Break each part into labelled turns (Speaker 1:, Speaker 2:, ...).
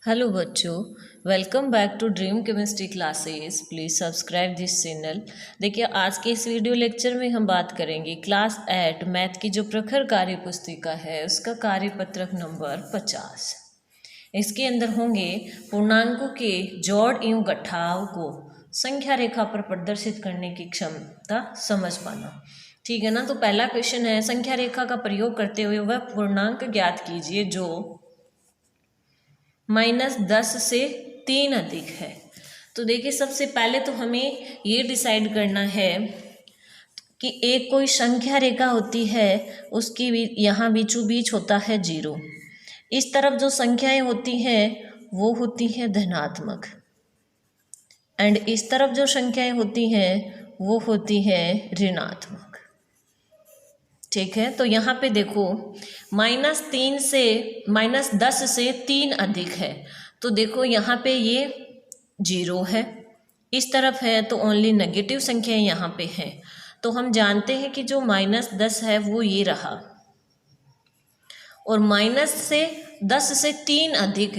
Speaker 1: Hello बच्चों, welcome back to dream chemistry classes. Please subscribe this channel. देखिए, आज के इस वीडियो लेक्चर में हम बात करेंगे क्लास 8 मैथ की जो प्रखर कार्य पुस्तिका है उसका कार्यपत्रक नंबर 50। इसके अंदर होंगे पूर्णांकों के जोड़ एवं घटाव को संख्या रेखा पर प्रदर्शित करने की क्षमता समझ पाना। ठीक है ना। तो पहला क्वेश्चन है, संख्या रेखा का प्रयोग करते हुए वह पूर्णांक ज्ञात कीजिए जो -10 से 3 अधिक है। तो देखिए, सबसे पहले तो हमें ये डिसाइड करना है कि एक कोई संख्या रेखा होती है, उसकी भी यहाँ बीचों बीच होता है 0। इस तरफ जो संख्याएं होती हैं वो होती हैं धनात्मक, एंड इस तरफ जो संख्याएं होती हैं वो होती हैं ऋणात्मक। ठीक है। तो यहाँ पे देखो, -3 से -10 से 3 अधिक है, तो देखो यहाँ पे ये 0 है, इस तरफ है तो ओनली नेगेटिव संख्या यहाँ पे है। तो हम जानते हैं कि जो -10 है वो ये रहा, और -10 से 3 अधिक।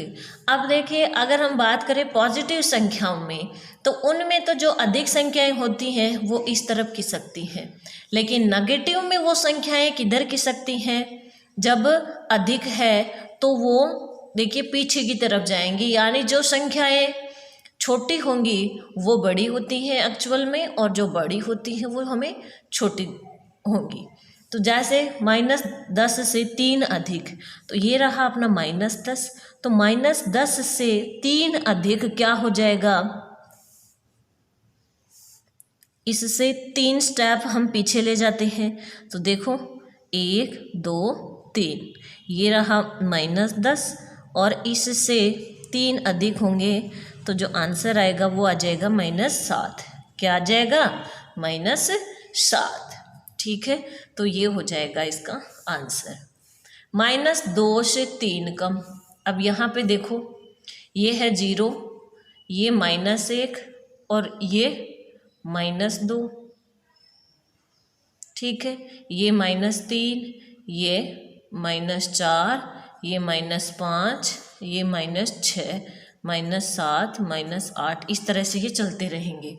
Speaker 1: अब देखिए, अगर हम बात करें पॉजिटिव संख्याओं में, तो उनमें तो जो अधिक संख्याएं होती हैं वो इस तरफ खिसकती हैं, लेकिन नेगेटिव में वो संख्याएं किधर खिसकती हैं? जब अधिक है तो वो देखिए पीछे की तरफ जाएंगी, यानी जो संख्याएं छोटी होंगी वो बड़ी होती हैं एक्चुअल में, और जो बड़ी होती हैं वो हमें छोटी होंगी। तो जैसे -10 से 3 अधिक, तो ये रहा अपना -10। तो -10 से 3 अधिक क्या हो जाएगा? इससे 3 स्टेप हम पीछे ले जाते हैं। तो देखो, 1 2 3, ये रहा -10, और इससे 3 अधिक होंगे तो जो आंसर आएगा वो आ जाएगा -7। क्या आ जाएगा? -7। ठीक है। तो ये हो जाएगा इसका आंसर। -2 से 3 कम। अब यहाँ पे देखो, ये है 0, ये -1 और ये -2। ठीक है। ये -3, ये -4, ये -5, ये -6, -7, -8, इस तरह से ये चलते रहेंगे।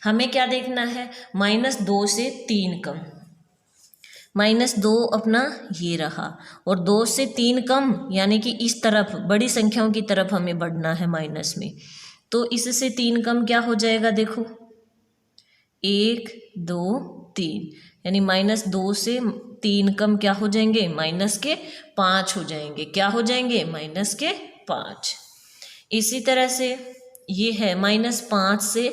Speaker 1: हमें क्या देखना है? -2 से 3 कम। -2 अपना ये रहा, और 2 से 3 कम यानी कि इस तरफ बड़ी संख्याओं की तरफ हमें बढ़ना है माइनस में। तो इससे 3 कम क्या हो जाएगा? देखो, 1 2 3, यानी -2 से 3 कम क्या हो जाएंगे? -5 हो जाएंगे। क्या हो जाएंगे? -5। इसी तरह से ये है -5 से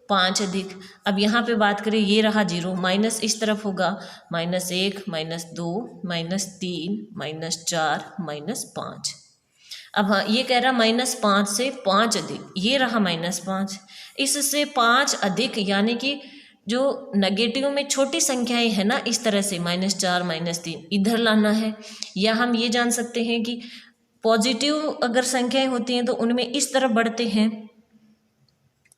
Speaker 1: 5 अधिक। अब यहाँ पे बात करें, ये रहा 0, माइनस इस तरफ होगा, -1 -2 -3 -4 -5। अब हाँ, ये कह रहा -5 से 5 अधिक, ये रहा -5, इससे 5 अधिक, यानी कि जो नेगेटिव में छोटी संख्याएं हैं ना, इस तरह से -4 -3 इधर लाना है। या हम ये जान सकते हैं कि पॉजिटिव अगर संख्याएं होती हैं तो उनमें इस तरफ बढ़ते हैं,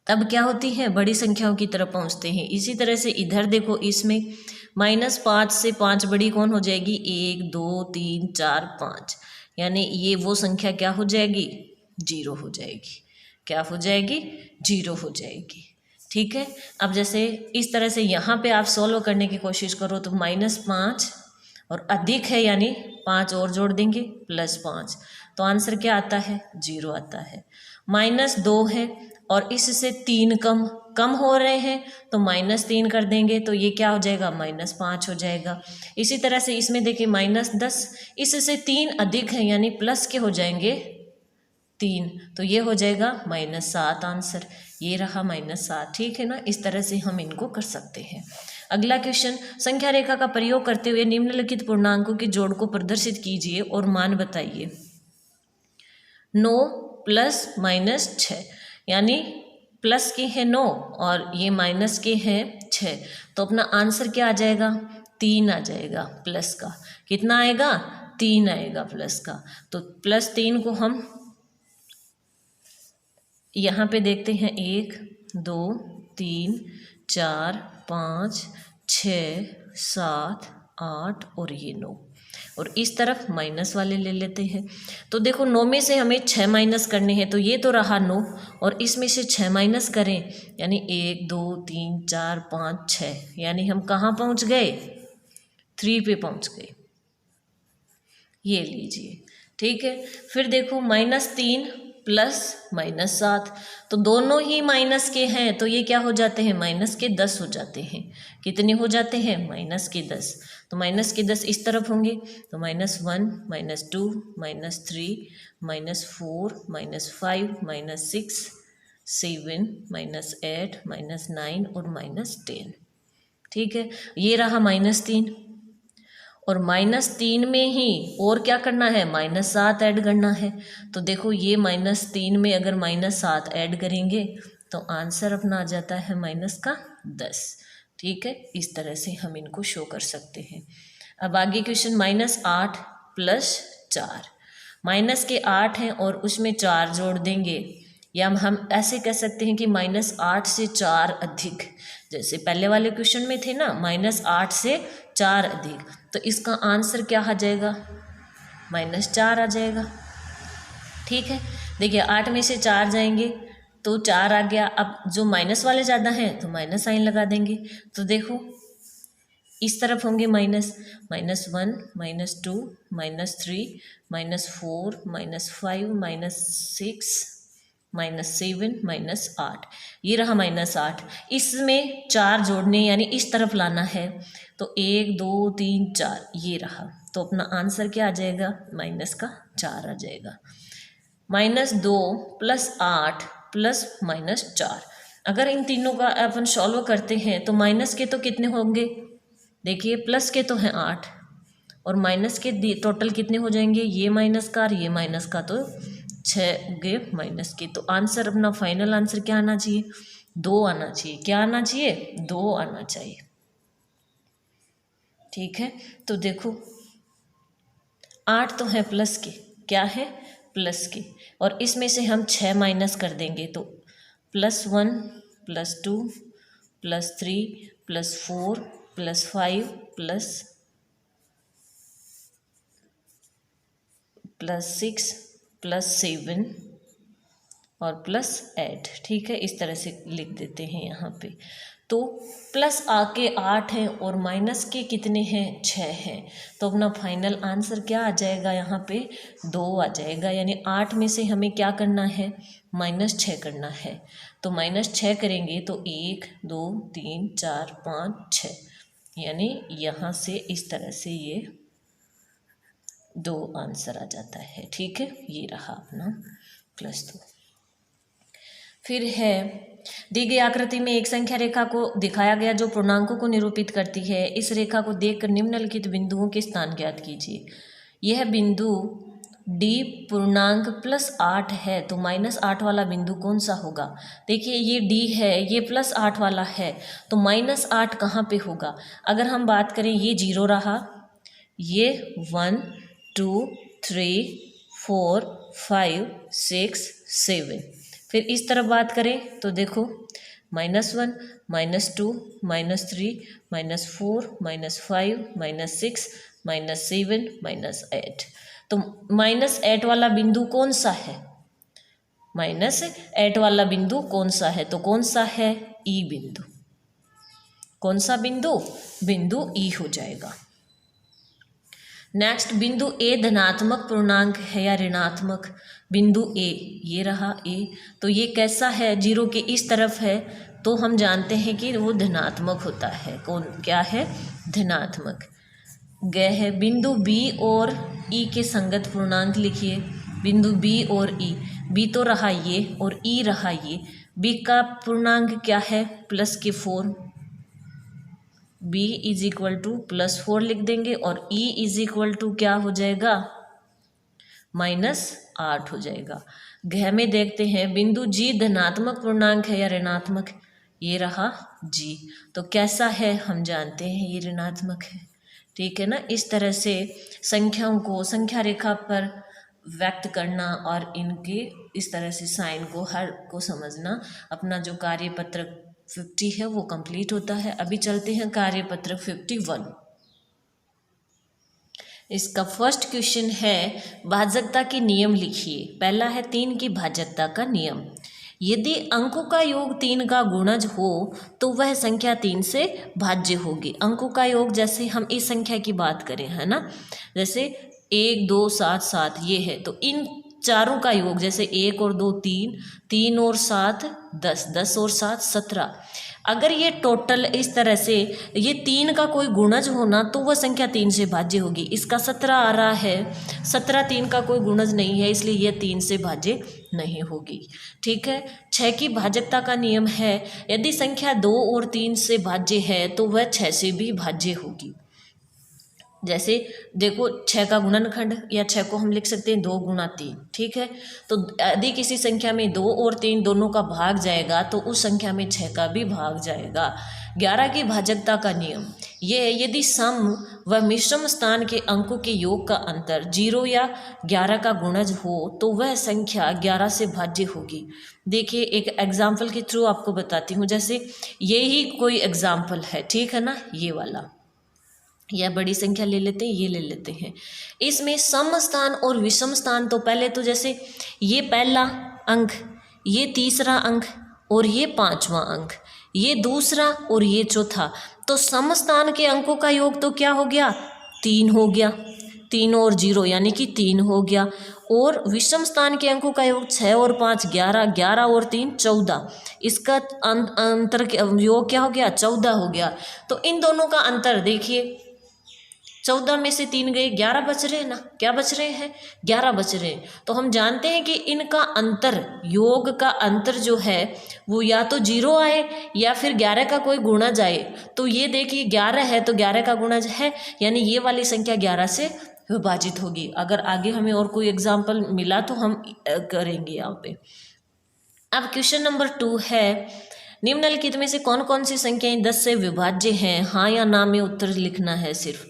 Speaker 1: तब क्या होती हैं? बड़ी संख्याओं की तरफ पहुंचते हैं। इसी तरह से इधर देखो, इसमें -5 से 5 बड़ी कौन हो जाएगी? 1 2 3 4 5, यानी ये वो संख्या क्या हो जाएगी? 0 हो जाएगी। क्या हो जाएगी? 0 हो जाएगी। ठीक है। अब जैसे इस तरह से यहाँ पे आप सॉल्व करने की कोशिश करो, तो -5 और अधिक है यानी 5 और जोड़ देंगे +5, तो आंसर क्या आता है? 0 आता है। -2 है और इससे 3 कम हो रहे हैं, तो -3 कर देंगे, तो ये क्या हो जाएगा? -5 हो जाएगा। इसी तरह से इसमें देखिए -10, इससे 3 अधिक है यानी प्लस के हो जाएंगे 3, तो ये हो जाएगा -7 आंसर। ये रहा -7। ठीक है ना। इस तरह से हम इनको कर सकते हैं। अगला क्वेश्चन, संख्या रेखा का प्रयोग करते हुए निम्नलिखित पूर्णांकों के जोड़ को प्रदर्शित कीजिए और मान बताइए। 9 + -6, यानी प्लस के है 9 और ये माइनस के है 6, तो अपना आंसर क्या आ जाएगा? 3 आ जाएगा प्लस का। कितना आएगा? 3 आएगा प्लस का। तो +3 को हम यहाँ पे देखते हैं, 1 2 3 4 5 6 7 8 और ये 9। और इस तरफ माइनस वाले ले लेते हैं। तो देखो 9 में से हमें 6 माइनस करने हैं, तो ये तो रहा 9 और इसमें से 6 माइनस करें यानी 1 2 3 4 5 6, यानी हम कहाँ पहुँच गए, 3 पे पहुँच गए। ये लीजिए, ठीक है। फिर देखो -3 प्लस -7, तो दोनों ही माइनस के हैं, तो ये क्या हो जाते हैं, माइनस के 10 हो जाते हैं। कितने हो जाते हैं, माइनस के 10। तो माइनस के 10 इस तरफ होंगे, तो -1 -2 -3 -4 -5 -6 7 -8 -9 और -10, ठीक है। ये रहा -3 और -3 में ही और क्या करना है, -7 ऐड करना है। तो देखो ये -3 में अगर -7 ऐड करेंगे तो आंसर अपना आ जाता है -10, ठीक है। इस तरह से हम इनको शो कर सकते हैं। अब आगे क्वेश्चन -8 प्लस 4, माइनस के 8 हैं और उसमें 4 जोड़ देंगे, या हम ऐसे कह सकते हैं कि -8 से 4 अधिक, जैसे पहले वाले क्वेश्चन में थे ना, -8 से 4 अधिक, तो इसका आंसर क्या आ जाएगा, -4 आ जाएगा, ठीक है। देखिए 8 में से 4 जाएंगे तो 4 आ गया। अब जो माइनस वाले ज़्यादा हैं तो माइनस साइन लगा देंगे। तो देखो इस तरफ होंगे -1 -2 -3 -4 -5 -6 -7 -8, ये रहा -8। इसमें 4 जोड़ने यानी इस तरफ लाना है, तो 1 2 3 4 ये रहा, तो अपना आंसर क्या आ जाएगा, -4 आ जाएगा। -2 प्लस 8 प्लस -4, अगर इन तीनों का अपन सॉल्व करते हैं तो माइनस के तो कितने होंगे, देखिए प्लस के तो हैं 8 और माइनस के टोटल कितने हो जाएंगे, ये माइनस का और ये माइनस का, तो 6 गे माइनस के। तो आंसर अपना फाइनल आंसर क्या आना चाहिए, 2 आना चाहिए। क्या आना चाहिए, 2 आना चाहिए, ठीक है। तो देखो 8 तो है प्लस के, क्या है, प्लस के, और इसमें से हम 6 माइनस कर देंगे तो +1 +2 +3 +4 +5 +6 +7 और +8, ठीक है। इस तरह से लिख देते हैं यहाँ पे। तो प्लस आके 8 हैं और माइनस के कितने हैं, 6 हैं, तो अपना फाइनल आंसर क्या आ जाएगा, यहाँ पे 2 आ जाएगा। यानी 8 में से हमें क्या करना है, -6 करना है। तो -6 करेंगे तो 1 2 3 4 5 6, यानी यहाँ से इस तरह से ये 2 आंसर आ जाता है, ठीक है। ये रहा अपना +2। फिर है, दी गई आकृति में एक संख्या रेखा को दिखाया गया जो पूर्णांकों को निरूपित करती है। इस रेखा को देखकर निम्नलिखित बिंदुओं के स्थान ज्ञात कीजिए। यह बिंदु D पूर्णांक +8 है, तो -8 वाला बिंदु कौन सा होगा। देखिए ये D है, ये +8 वाला है, तो -8 कहाँ पे होगा। अगर हम बात करें, ये 0 रहा, ये 1 2 3 4 5 6 7, फिर इस तरफ बात करें तो देखो -1 -2 -3 -4 -5 -6 -7 -8, तो -8 वाला बिंदु कौन सा है, -8 वाला बिंदु कौन सा है, तो कौन सा है, ई बिंदु। कौन सा बिंदु, बिंदु ई हो जाएगा। नेक्स्ट, बिंदु ए धनात्मक पूर्णांक है या ऋणात्मक। बिंदु ए, ये रहा ए, तो ये कैसा है, 0 के इस तरफ है, तो हम जानते हैं कि वो धनात्मक होता है। कौन, क्या है, धनात्मक। ग है, बिंदु बी और ई के संगत पूर्णांक लिखिए। बिंदु बी और ई, बी तो रहा ये और ई रहा ये, बी का पूर्णांक क्या है, +4, b +4 लिख देंगे और e क्या हो जाएगा, -8 हो जाएगा। घ में देखते हैं, बिंदु जी धनात्मक पूर्णांक है या ऋणात्मक, ये रहा जी, तो कैसा है, हम जानते हैं ये ऋणात्मक है, ठीक है ना। इस तरह से संख्याओं को संख्या रेखा पर व्यक्त करना और इनके इस तरह से साइन को हर को समझना, अपना जो कार्यपत्रक 50 है वो कंप्लीट होता है। अभी चलते हैं कार्यपत्रक 51। इसका फर्स्ट क्वेश्चन है भाजकता के नियम लिखिए। पहला है 3 की भाजकता का नियम। यदि अंकों का योग 3 का गुणज हो तो वह संख्या 3 से भाज्य होगी। अंकों का योग जैसे हम इस संख्या की बात करें, है ना, जैसे 1 2 7 7 ये है, तो इन चारों का योग जैसे 1 और 2 3, 3 और 7 10, 10 और 7 17। अगर ये टोटल इस तरह से ये 3 का कोई गुणज होना तो वह संख्या 3 से भाज्य होगी। इसका 17 आ रहा है, 17 3 का कोई गुणज नहीं है, इसलिए यह 3 से भाज्य नहीं होगी। ठीक है। 6 की भाजकता का नियम है यदि संख्या 2 और 3 से भाज्य है तो वह 6 से भी भाज्य होगी। जैसे देखो 6 का गुणनखंड या 6 को हम लिख सकते हैं 2 गुणा 3। ठीक है। तो यदि किसी संख्या में 2 और 3 दोनों का भाग जाएगा तो उस संख्या में 6 का भी भाग जाएगा। 11 की भाजकता का नियम ये है यदि सम व मिश्रम स्थान के अंकों के योग का अंतर 0 या 11 का गुणज हो तो वह संख्या 11 से भाज्य होगी। देखिए एक एग्जाम्पल के थ्रू आपको बताती हूँ। जैसे ये ही कोई एग्जाम्पल है, ठीक है ना, ये वाला, या बड़ी संख्या ले लेते हैं, ये ले लेते हैं। इसमें सम स्थान और विषम स्थान, तो पहले तो जैसे ये पहला अंक, ये तीसरा अंक और ये पांचवा अंक, ये दूसरा और ये चौथा, तो सम स्थान के अंकों का योग तो क्या हो गया, 3 हो गया, 3 और 0 यानी कि 3 हो गया। और विषम स्थान के अंकों का योग 6 और 5 11, 11 और 3 14, इसका अंतर योग क्या हो गया, 14 हो गया। तो इन दोनों का अंतर देखिए, 14 में से 3 गए, 11 बच रहे हैं ना, क्या बच रहे हैं, 11 बच रहे हैं। तो हम जानते हैं कि इनका अंतर, योग का अंतर जो है वो या तो 0 आए या फिर 11 का कोई गुणज आए। तो ये देखिए 11 है तो 11 का गुणज है, यानी ये वाली संख्या 11 से विभाजित होगी। अगर आगे हमें और कोई एग्जाम्पल मिला तो हम करेंगे यहाँ पे। अब क्वेश्चन नंबर 2 है निम्नलिखित में से कौन कौन सी संख्याएं 10 से विभाज्य हैं, हाँ या ना में उत्तर लिखना है सिर्फ।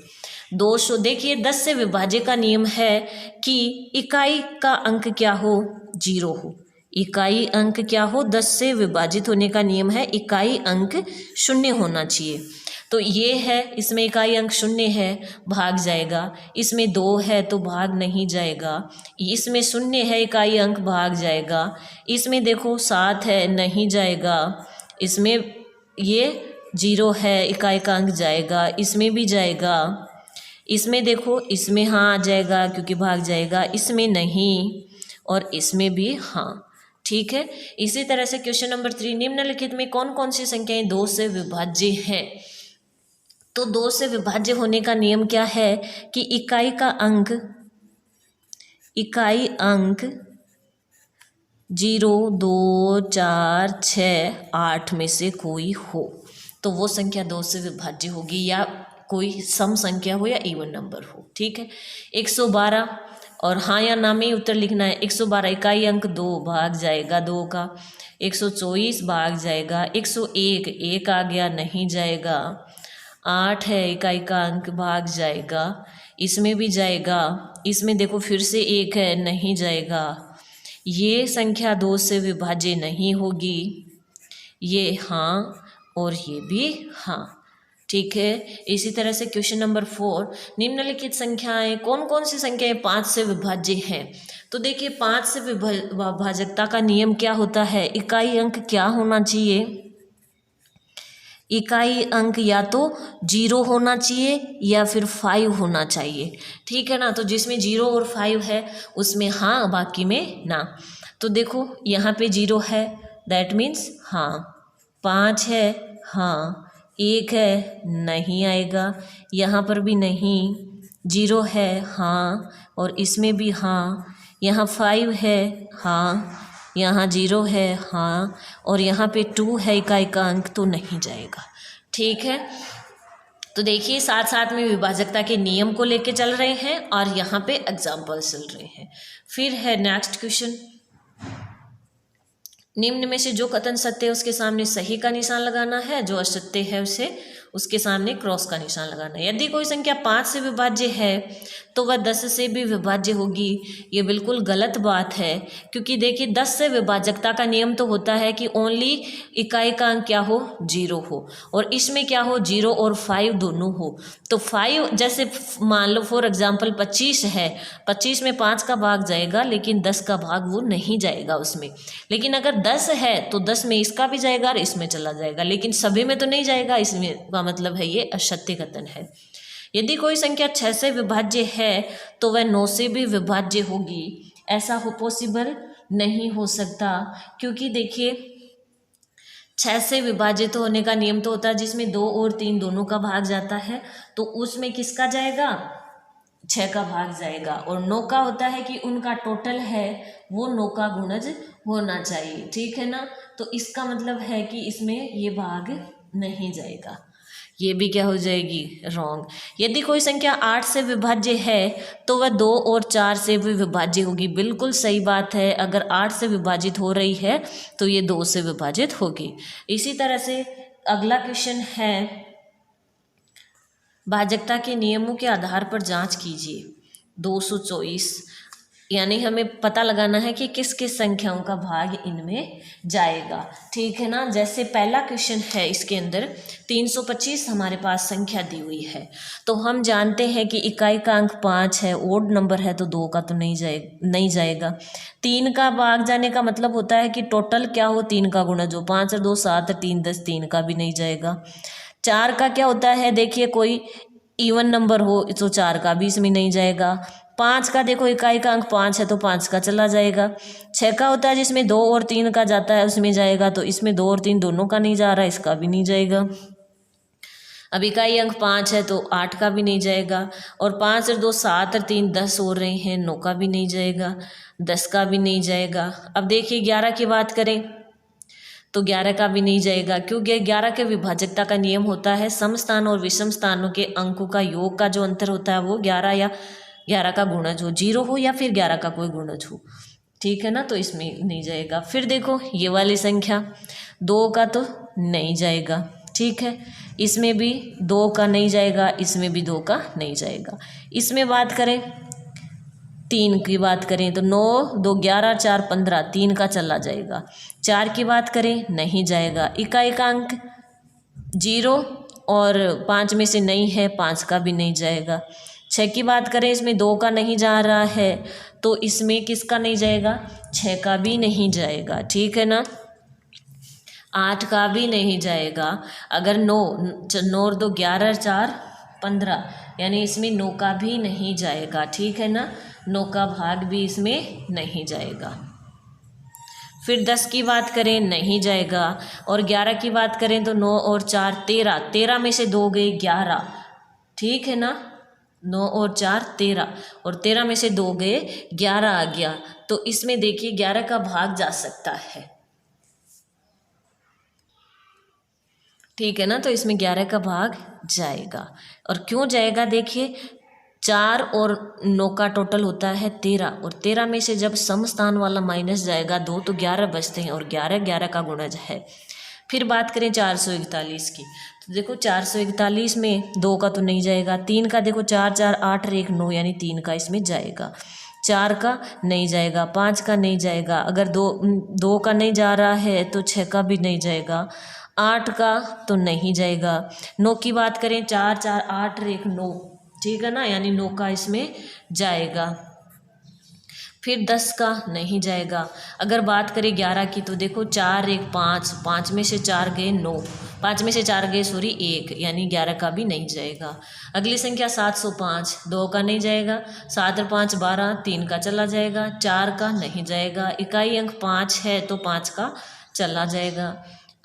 Speaker 1: 200, देखिए 10 से विभाज्य का नियम है कि इकाई का अंक क्या हो, 0 हो। इकाई अंक क्या हो, 10 से विभाजित होने का नियम है इकाई अंक 0 होना चाहिए। तो ये है, इसमें इकाई अंक 0 है, भाग जाएगा। इसमें 2 है तो भाग नहीं जाएगा। इसमें 0 है, इकाई अंक भाग जाएगा। इसमें देखो 7 है, नहीं जाएगा। इसमें ये 0 है, इकाई का अंक जाएगा, इसमें भी जाएगा। इसमें देखो, इसमें हाँ आ जाएगा क्योंकि भाग जाएगा, इसमें नहीं, और इसमें भी हाँ। ठीक है। इसी तरह से क्वेश्चन नंबर 3, निम्नलिखित में कौन कौन सी संख्याएं 2 से विभाज्य हैं। तो 2 से विभाज्य होने का नियम क्या है कि इकाई अंक 0 2 4 6 8 में से कोई हो तो वो संख्या 2 से विभाज्य होगी, या कोई सम संख्या हो या इवन नंबर हो। ठीक है। 112, और हाँ या ना में उत्तर लिखना है। 112 इकाई अंक 2 भाग जाएगा 2 का। 124 भाग जाएगा। 101 1 आ गया, नहीं जाएगा। 8 है, इकाई का अंक भाग जाएगा, इसमें भी जाएगा। इसमें देखो फिर से 1 है, नहीं जाएगा। ये संख्या 2 से विभाज्य नहीं होगी। ये हाँ और ये भी हाँ। ठीक है। इसी तरह से क्वेश्चन नंबर 4, निम्नलिखित संख्याएं कौन कौन सी संख्याएं 5 से विभाज्य हैं। तो देखिए 5 से विभाजकता का नियम क्या होता है, इकाई अंक क्या होना चाहिए, इकाई अंक या तो 0 होना चाहिए या फिर 5 होना चाहिए। ठीक है ना। तो जिसमें 0 और 5 है उसमें हाँ, बाकी में ना। तो देखो यहाँ पे 0 है, दैट मीन्स हाँ। 5 है, हाँ। 1 है, नहीं आएगा। यहाँ पर भी नहीं। 0 है, हाँ, और इसमें भी हाँ। यहाँ 5 है, हाँ। यहाँ 0 है, हाँ, और यहाँ पे 2 है, इकाई का अंक, तो नहीं जाएगा। ठीक है। तो देखिए साथ साथ में विभाजकता के नियम को लेके चल रहे हैं और यहाँ पे एग्जाम्पल चल रहे हैं। फिर है नेक्स्ट क्वेश्चन, निम्न में से जो कथन सत्य है उसके सामने सही का निशान लगाना है, जो असत्य है उसे उसके सामने क्रॉस का निशान लगाना है। यदि कोई संख्या 5 से विभाज्य है तो वह 10 से भी विभाज्य होगी। ये बिल्कुल गलत बात है, क्योंकि देखिए 10 से विभाजकता का नियम तो होता है कि ओनली इकाई का अंक क्या हो, 0 हो, और इसमें क्या हो, 0 और 5 दोनों हो। तो 5 जैसे मान लो फॉर एग्जांपल 25 है, 25 में 5 का भाग जाएगा लेकिन 10 का भाग वो नहीं जाएगा उसमें। लेकिन अगर 10 है तो 10 में इसका भी जाएगा और इसमें चला जाएगा, लेकिन सभी में तो नहीं जाएगा। इसमें का मतलब है ये असत्य कथन है। यदि कोई संख्या 6 से विभाज्य है तो वह 9 से भी विभाज्य होगी। ऐसा हो पॉसिबल नहीं हो सकता, क्योंकि देखिए 6 से विभाजित होने का नियम तो होता है जिसमें 2 और 3 दोनों का भाग जाता है, तो उसमें किसका जाएगा, 6 का भाग जाएगा। और 9 का होता है कि उनका टोटल है वो 9 का गुणज होना चाहिए, ठीक है ना। तो इसका मतलब है कि इसमें ये भाग नहीं जाएगा, ये भी क्या हो जाएगी, रॉन्ग। यदि कोई संख्या 8 से विभाज्य है तो वह 2 और 4 से भी विभाज्य होगी। बिल्कुल सही बात है, अगर 8 से विभाजित हो रही है तो ये 2 से विभाजित होगी। इसी तरह से अगला क्वेश्चन है, भाजकता के नियमों के आधार पर जांच कीजिए। 224, यानी हमें पता लगाना है कि किस किस संख्याओं का भाग इनमें जाएगा, ठीक है ना। जैसे पहला क्वेश्चन है, इसके अंदर 325 हमारे पास संख्या दी हुई है, तो हम जानते हैं कि इकाई का अंक 5 है, ओड नंबर है तो 2 का तो नहीं जाएगा। 3 का भाग जाने का मतलब होता है कि टोटल क्या हो, 3 का गुणज हो, 5 और 2 7, 3 10, 3 का भी नहीं जाएगा। 4 का क्या होता है, देखिए कोई इवन नंबर हो तो 4 का भी इसमें नहीं जाएगा। 5 का देखो इकाई का अंक 5 है तो 5 का चला जाएगा। 6 का होता है जिसमें 2 और 3 का जाता है उसमें जाएगा, तो इसमें 2 और 3 दोनों का नहीं जा रहा है, इसका भी नहीं जाएगा। अब इकाई अंक 5 है तो 8 का भी नहीं जाएगा, और 5 और 2 7 और 3 10 हो रहे हैं, 9 का भी नहीं जाएगा, 10 का भी नहीं जाएगा। अब देखिए 11 की बात करें तो 11 का भी नहीं जाएगा, क्योंकि 11 के विभाजकता का नियम होता है सम स्थान और विषम स्थानों के अंकों का योग का जो अंतर होता है वो 11 या 11 का गुणज हो, 0 हो या फिर 11 का कोई गुणज हो, ठीक है ना, तो इसमें नहीं जाएगा। फिर देखो ये वाली संख्या 2 का तो नहीं जाएगा, ठीक है, इसमें भी 2 का नहीं जाएगा, इसमें भी 2 का नहीं जाएगा। इसमें बात करें 3 की बात करें तो 9 2 11 4 15, 3 का चला जाएगा। 4 की बात करें नहीं जाएगा, इकाई का अंक 0 और 5 में से नहीं है, 5 का भी नहीं जाएगा। 6 की बात करें, इसमें 2 का नहीं जा रहा है तो इसमें किसका नहीं जाएगा, 6 का भी नहीं जाएगा, ठीक है ना। 8 का भी नहीं जाएगा। अगर 9 और 2 11 4 15, यानी इसमें 9 का भी नहीं जाएगा, ठीक है ना, 9 का भाग भी इसमें नहीं जाएगा। फिर 10 की बात करें नहीं जाएगा, और 11 की बात करें तो 9 और 4 13, 13 में से 2 गए 11, ठीक है ना, 9 और 4 13, और 13 में से 2 गए 11 आ गया, तो इसमें देखिए 11 का भाग जा सकता है, ठीक है ना, तो इसमें 11 का भाग जाएगा। और क्यों जाएगा, देखिए 4 और 9 का टोटल होता है 13, और 13 में से जब सम स्थान वाला माइनस जाएगा 2 तो 11 बचते हैं, और 11 11 का गुणज है। फिर बात करें 441 की, तो देखो 441 में 2 का तो नहीं जाएगा, 3 का देखो 4 4 8 और 1 9, यानी 3 का इसमें जाएगा, 4 का नहीं जाएगा, 5 का नहीं जाएगा, अगर 2 का नहीं जा रहा है तो 6 का भी नहीं जाएगा, 8 का तो नहीं जाएगा। 9 की बात करें 4 4 8 और 1 9, ठीक है ना, यानी 9 का इसमें जाएगा। फिर 10 का नहीं जाएगा। अगर बात करें 11 की तो देखो 4 1 5, 5 में से 4 गए 9, 5 में से 4 गए 1, यानी 11 का भी नहीं जाएगा। अगली संख्या 705, 2 का नहीं जाएगा, 7 और 5 12, 3 का चला जाएगा, 4 का नहीं जाएगा, इकाई अंक 5 है तो 5 का चला जाएगा।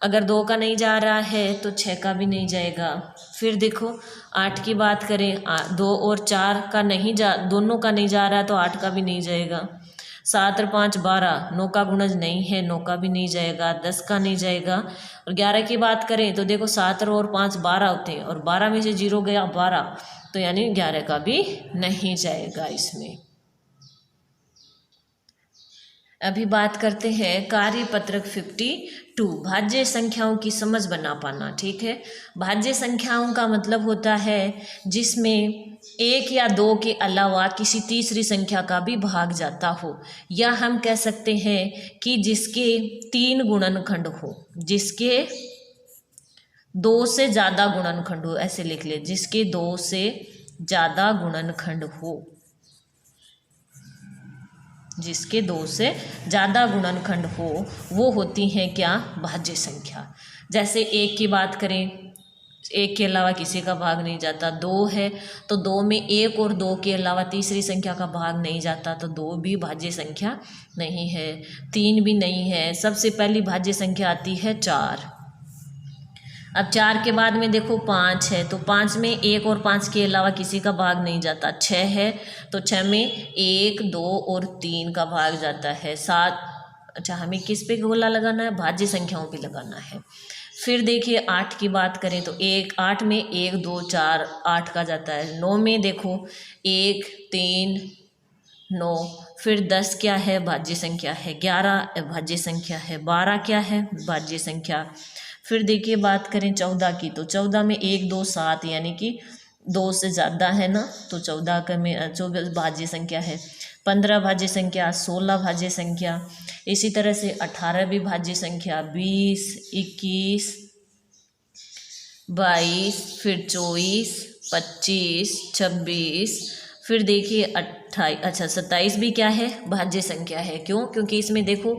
Speaker 1: अगर 2 का नहीं जा रहा है तो 6 का भी नहीं जाएगा। फिर देखो 8 की बात करें, 2 और 4 का नहीं दोनों का नहीं जा रहा है तो 8 का भी नहीं जाएगा। 7 और 5 12, 9 का गुणज नहीं है, 9 का भी नहीं जाएगा, 10 का नहीं जाएगा। और 11 की बात करें तो देखो 7 और 5 12 होते हैं, और 12 में से 0 गया 12, तो यानी 11 का भी नहीं जाएगा इसमें। अभी बात करते हैं कार्यपत्रक 52, भाज्य संख्याओं की समझ बना पाना। ठीक है, भाज्य संख्याओं का मतलब होता है जिसमें एक या दो के अलावा किसी तीसरी संख्या का भी भाग जाता हो, या हम कह सकते हैं कि जिसके 3 गुणनखंड हो, जिसके 2 से ज़्यादा गुणनखंड हो, ऐसे लिख ले, जिसके 2 से ज़्यादा गुणनखंड हो, जिसके 2 से ज़्यादा गुणनखंड हो, वो होती हैं क्या, भाज्य संख्या। जैसे एक की बात करें, एक के अलावा किसी का भाग नहीं जाता। 2 है तो 2 में एक और 2 के अलावा तीसरी संख्या का भाग नहीं जाता, तो 2 भी भाज्य संख्या नहीं है। 3 भी नहीं है। सबसे पहली भाज्य संख्या आती है 4। अब 4 के बाद में देखो 5 है, तो 5 में एक और 5 के अलावा किसी का भाग नहीं जाता। 6 है तो 6 में 1, 2 और 3 का भाग जाता है। 7, अच्छा हमें किस पे गोला लगाना है, भाज्य संख्याओं पे लगाना है। फिर देखिए 8 की बात करें तो 8 में 1, 2, 4, 8 का जाता है। 9 में देखो 1, 3, 9। फिर 10 क्या है, भाज्य संख्या है। 11 भाज्य संख्या है। 12 क्या है, भाज्य संख्या। फिर देखिए बात करें 14 की, तो 14 में 1, 2, 7 यानी कि 2 से ज़्यादा है ना, तो 14 का में 24 भाज्य संख्या है। 15 भाज्य संख्या, 16 भाज्य संख्या। इसी तरह से 18 भी भाज्य संख्या, 20, 21, 22, फिर 24, 25, 26। फिर देखिए 27 भी क्या है, भाज्य संख्या है। क्यों, क्योंकि इसमें देखो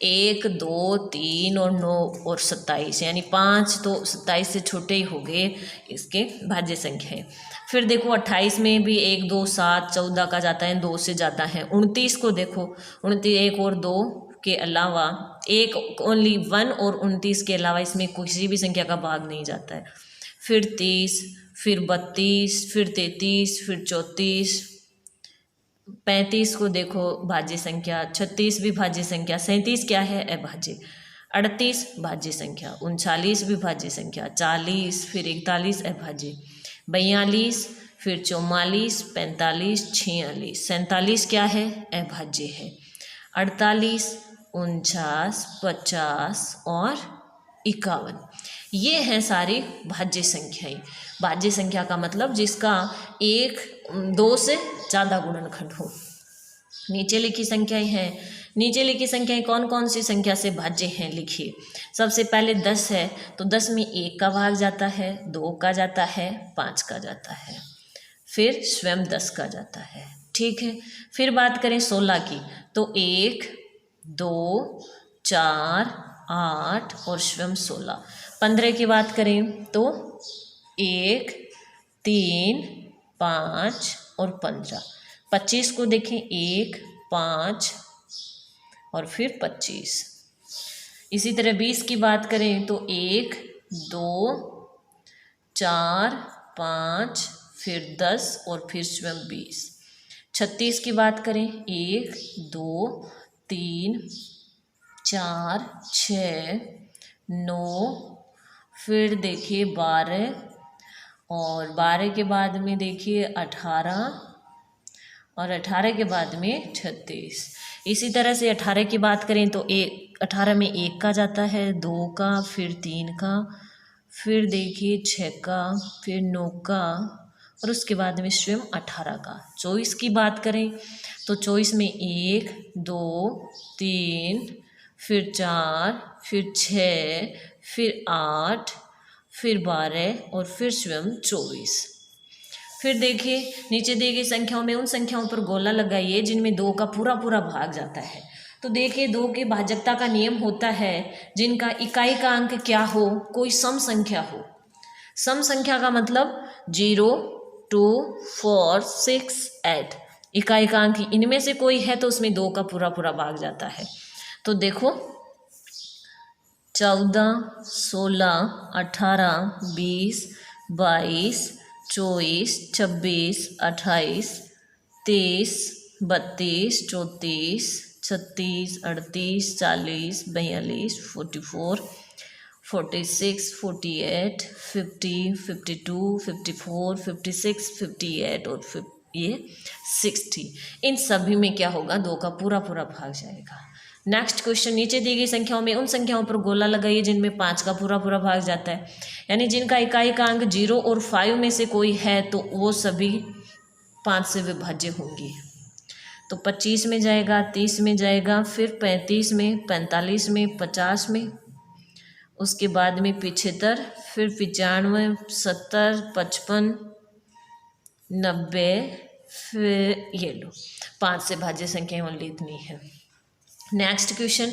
Speaker 1: 1, 2, 3 और 9 और 27 यानी 5 तो 27 से छोटे ही हो गए, इसके भाज्य संख्या है। फिर देखो 28 में भी 1, 2, 7, 14 का जाता है, 2 से ज़्यादा है। 29 को देखो, 29 1 और 2 के अलावा, एक ओनली 1 और 29 के अलावा इसमें किसी भी संख्या का भाग नहीं जाता है। फिर 30, फिर 32, फिर 33, फिर 34, 35 को देखो भाज्य संख्या, 36 भी भाज्य संख्या, 37 क्या है, अभाज्य, 38 भाज्य संख्या, 39 भी भाज्य संख्या, 40, फिर 41 अभाज्य, 42, फिर 44, 45, 46, 47 क्या है, अभाज्य है, 48, 49, 50 और 51। ये हैं सारी भाज्य संख्याएं। भाज्य संख्या का मतलब जिसका 1, 2 से ज़्यादा गुणनखंड हो। नीचे लिखी संख्याएं हैं। नीचे लिखी संख्याएं कौन कौन सी संख्या से भाज्य हैं, लिखिए। सबसे पहले 10 है तो 10 में 1 का भाग जाता है, 2 का जाता है, 5 का जाता है, फिर स्वयं 10 का जाता है। ठीक है। फिर बात करें 16 की, तो 1, 2, 4, 8 और स्वयं 16। 15 की बात करें तो 1, 3, 5 और 15। 25 को देखें, 1, 5 और फिर 25। इसी तरह 20 की बात करें तो 1, 2, 4, 5, फिर 10 और फिर स्वयं 20। 36 की बात करें, 1, 2, 3, 4, 6, 9, फिर देखिए 12 और 12 के बाद में देखिए 18 और 18 के बाद में 36। इसी तरह से 18 की बात करें तो 18 में 1 का जाता है, 2 का, फिर 3 का, फिर देखिए 6 का, फिर 9 का और उसके बाद में स्वयं 18 का। 24 की बात करें तो 24 में 1, 2, 3, फिर 4, फिर 6, फिर 8, फिर 12 और फिर स्वयं 24। फिर देखिए नीचे दी गई संख्याओं में उन संख्याओं पर गोला लगाइए जिनमें 2 का पूरा पूरा भाग जाता है। तो देखिए 2 के भाजकता का नियम होता है जिनका इकाई का अंक क्या हो, कोई सम संख्या हो। सम संख्या का मतलब 0, 2, 4, 6, 8। इकाई का अंक इनमें से कोई है तो उसमें 2 का पूरा पूरा भाग जाता है। तो देखो 14, 16, 18, 20, 22, 24, 26, 28, 23, 32, 34, 36, 38, 40, 42, 44, 46, 48, 50, 52, 54, 56, 58 और ये 60। इन सभी में क्या होगा, 2 का पूरा पूरा भाग जाएगा। नेक्स्ट क्वेश्चन, नीचे दी गई संख्याओं में उन संख्याओं पर गोला लगाइए जिनमें 5 का पूरा पूरा भाग जाता है, यानी जिनका इकाई का अंक 0 और 5 में से कोई है तो वो सभी 5 से विभाज्य होंगी। तो 25 में जाएगा, 30 में जाएगा, फिर 35 में, 45 में, 50 में, उसके बाद में 75, फिर 95, 70, 55, 90, फिर ये लो 5 से भाज्य संख्या ओनली इतनी है। नेक्स्ट क्वेश्चन,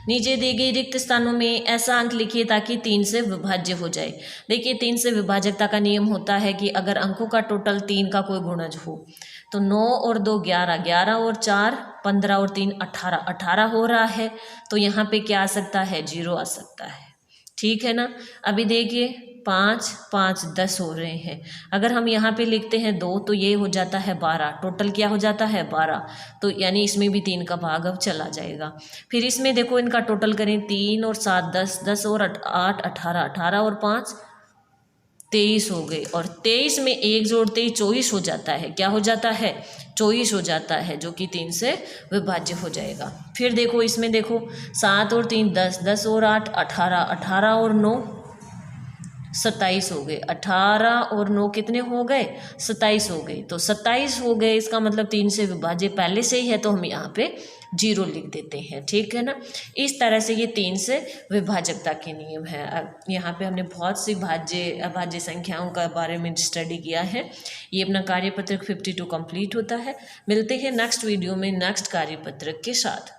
Speaker 1: नीचे दी गई रिक्त स्थानों में ऐसा अंक लिखिए ताकि 3 से विभाज्य हो जाए। देखिए 3 से विभाजकता का नियम होता है कि अगर अंकों का टोटल 3 का कोई गुणज हो तो 9 और 2 11, 11 और 4 15 और 3 18, 18 हो रहा है, तो यहाँ पे क्या आ सकता है, 0 आ सकता है। ठीक है ना। अभी देखिए 5 5 10 हो रहे हैं, अगर हम यहाँ पे लिखते हैं 2 तो ये हो जाता है 12, टोटल क्या हो जाता है 12, तो यानी इसमें भी 3 का भाग अब चला जाएगा। फिर इसमें देखो इनका टोटल करें, 3 और 7 10, 10 और 8 18, 18 और 5 23 हो गए, और 23 में 1 जोड़ते ही 24 हो जाता है। क्या हो जाता है, 24 हो जाता है, जो कि 3 से विभाज्य हो जाएगा। फिर देखो इसमें देखो 7 और 3 10, 10 और 8 18, 18 और 9 27 हो गए, 18 और 9 कितने हो गए, 27 हो गए। तो 27 हो गए, इसका मतलब 3 से विभाज्य पहले से ही है, तो हम यहाँ पे 0 लिख देते हैं। ठीक है ना। इस तरह से ये 3 से विभाजकता के नियम है। अब यहाँ पे हमने बहुत सी भाज्य अभाज्य संख्याओं का बारे में स्टडी किया है। ये अपना कार्यपत्रक 52 कंप्लीट होता है। मिलते हैं नेक्स्ट वीडियो में नेक्स्ट कार्यपत्रक के साथ।